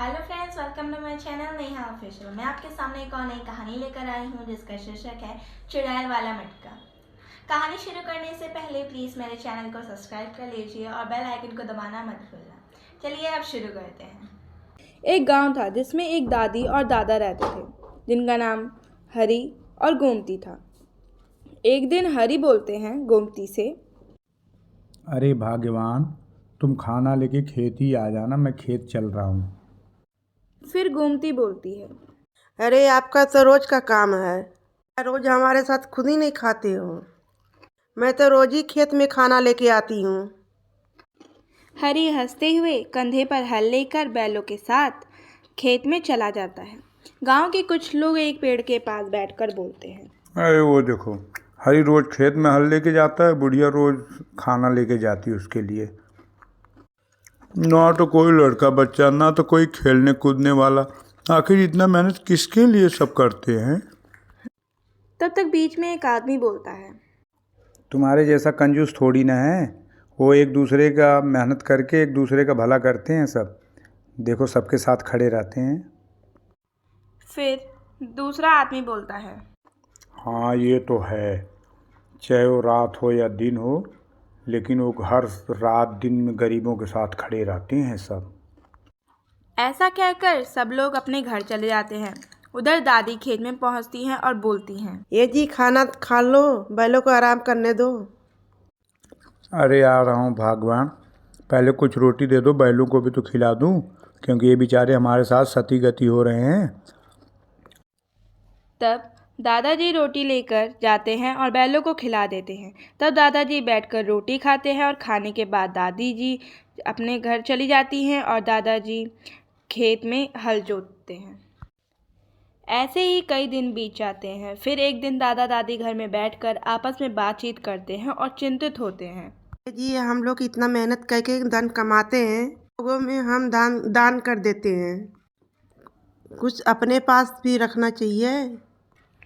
Hello friends, welcome to my channel Neha official. मैं आपके सामने एक और नई कहानी लेकर आई हूँ जिसका शीर्षक है चुड़ैल वाला मटका। कहानी शुरू करने से पहले प्लीज़ मेरे चैनल को सब्सक्राइब कर लीजिए और बेल आइकन को दबाना मत भूलना। चलिए अब शुरू करते हैं। एक गांव था जिसमें एक दादी और दादा रहते थे जिनका नाम हरी और गोमती था। एक दिन हरी बोलते हैं गोमती से, अरे भाग्यवान, तुम खाना लेके खेत ही आ जाना, मैं खेत चल रहा हूँ। फिर गोमती बोलती है, अरे आपका तो रोज का काम है, रोज हमारे साथ खुद ही नहीं खाते हो। मैं तो रोज ही खेत में खाना लेके आती हूँ। हरी हंसते हुए कंधे पर हल लेकर बैलों के साथ खेत में चला जाता है। गांव के कुछ लोग एक पेड़ के पास बैठकर बोलते हैं, अरे वो देखो, हरी रोज खेत में हल लेके जाता है, बुढ़िया रोज खाना लेके जाती है उसके लिए। ना तो कोई लड़का बच्चा, ना तो कोई खेलने कूदने वाला। आखिर इतना मेहनत किसके लिए सब करते हैं? तब तक बीच में एक आदमी बोलता है, तुम्हारे जैसा कंजूस थोड़ी ना है। वो एक दूसरे का मेहनत करके एक दूसरे का भला करते हैं सब। देखो, सबके साथ खड़े रहते हैं। फिर दूसरा आदमी बोलता है, हाँ, ये तो है। चाहे वो रात हो या दिन हो, लेकिन वो हर रात दिन में गरीबों के साथ खड़े रहते हैं सब। ऐसा कहकर सब लोग अपने घर चले जाते हैं। उधर दादी खेत में पहुंचती हैं और बोलती हैं, ये जी खाना खा लो, बैलों को आराम करने दो। अरे आ रहा हूँ भगवान, पहले कुछ रोटी दे दो, बैलों को भी तो खिला दूँ, क्योंकि ये बेचारे हमारे साथ सती गति हो रहे हैं। तब दादाजी रोटी लेकर जाते हैं और बैलों को खिला देते हैं। तब दादाजी बैठकर रोटी खाते हैं और खाने के बाद दादी जी अपने घर चली जाती हैं और दादाजी खेत में हल जोतते हैं। ऐसे ही कई दिन बीत जाते हैं। फिर एक दिन दादा दादी घर में बैठकर आपस में बातचीत करते हैं और चिंतित होते हैं। जी हम लोग इतना मेहनत करके धन कमाते हैं, लोगों में हम दान दान कर देते हैं। कुछ अपने पास भी रखना चाहिए।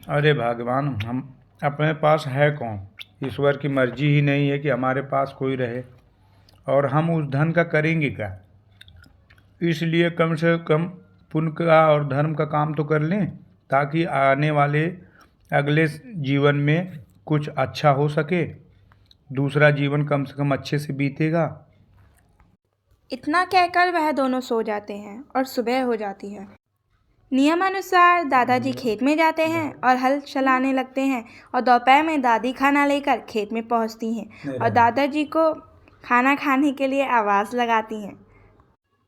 अरे भगवान, हम अपने पास है कौन? ईश्वर की मर्जी ही नहीं है कि हमारे पास कोई रहे, और हम उस धन का करेंगे क्या? इसलिए कम से कम पुण्य का और धर्म का काम तो कर लें, ताकि आने वाले अगले जीवन में कुछ अच्छा हो सके। दूसरा जीवन कम से कम अच्छे से बीतेगा। इतना कहकर वह दोनों सो जाते हैं और सुबह हो जाती है। नियमानुसार दादाजी खेत में जाते हैं और हल चलाने लगते हैं और दोपहर में दादी खाना लेकर खेत में पहुंचती हैं और दादाजी को खाना खाने के लिए आवाज़ लगाती हैं।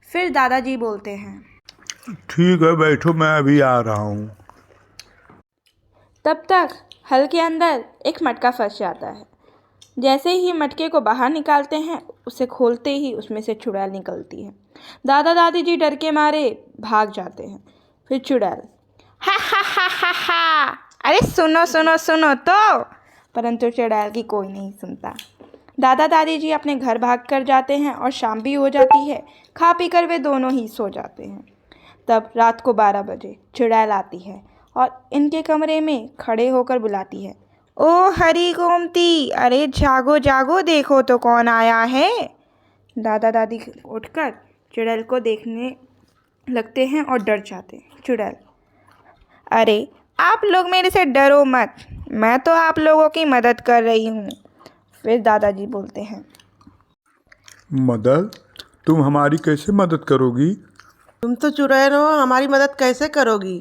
फिर दादाजी बोलते हैं, ठीक है, बैठो, मैं अभी आ रहा हूँ। तब तक हल के अंदर एक मटका फंस जाता है। जैसे ही मटके को बाहर निकालते हैं, उसे खोलते ही उसमें से चुड़ैल निकलती है। दादा दादी जी डर के मारे भाग जाते हैं। फिर चुड़ैल, हा हा हा हा हा, अरे सुनो सुनो सुनो तो। परंतु चुड़ैल की कोई नहीं सुनता। दादा दादी जी अपने घर भाग कर जाते हैं और शाम भी हो जाती है। खा पी कर वे दोनों ही सो जाते हैं। तब रात को 12 बजे चुड़ैल आती है और इनके कमरे में खड़े होकर बुलाती है, ओ हरी गोमती, अरे जागो जागो, देखो तो कौन आया है। दादा दादी उठकर चुड़ैल को देखने लगते हैं और डर जाते हैं। चुड़ैल, अरे आप लोग मेरे से डरो मत, मैं तो आप लोगों की मदद कर रही हूँ। फिर दादाजी बोलते हैं, मदद? तुम हमारी कैसे मदद करोगी? तुम तो चुड़ैल हो, हमारी मदद कैसे करोगी?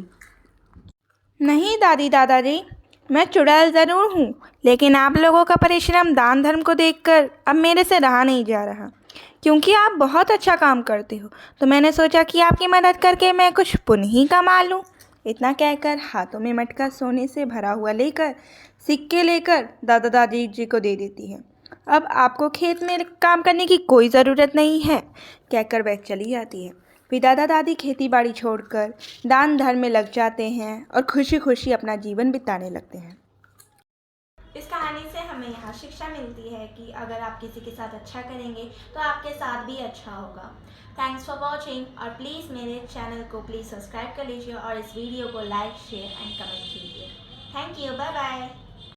नहीं दादी दादाजी, मैं चुड़ैल ज़रूर हूँ, लेकिन आप लोगों का परिश्रम दान धर्म को देखकर अब मेरे से रहा नहीं जा रहा। क्योंकि आप बहुत अच्छा काम करते हो, तो मैंने सोचा कि आपकी मदद करके मैं कुछ पुण्य ही कमा लूँ। इतना कहकर हाथों में मटका सोने से भरा हुआ लेकर सिक्के लेकर दादा दादी जी को दे देती है। अब आपको खेत में काम करने की कोई ज़रूरत नहीं है, कहकर वह चली जाती है। फिर दादा दादी खेती बाड़ी छोड़कर दान धर्म में लग जाते हैं और खुशी खुशी अपना जीवन बिताने लगते हैं। इस कहानी से हमें यह शिक्षा मिलती है कि अगर आप किसी के साथ अच्छा करेंगे तो आपके साथ भी अच्छा होगा। थैंक्स फॉर वॉचिंग, और प्लीज़ मेरे चैनल को प्लीज़ सब्सक्राइब कर लीजिए और इस वीडियो को लाइक शेयर एंड कमेंट कीजिए। Thank you, bye bye.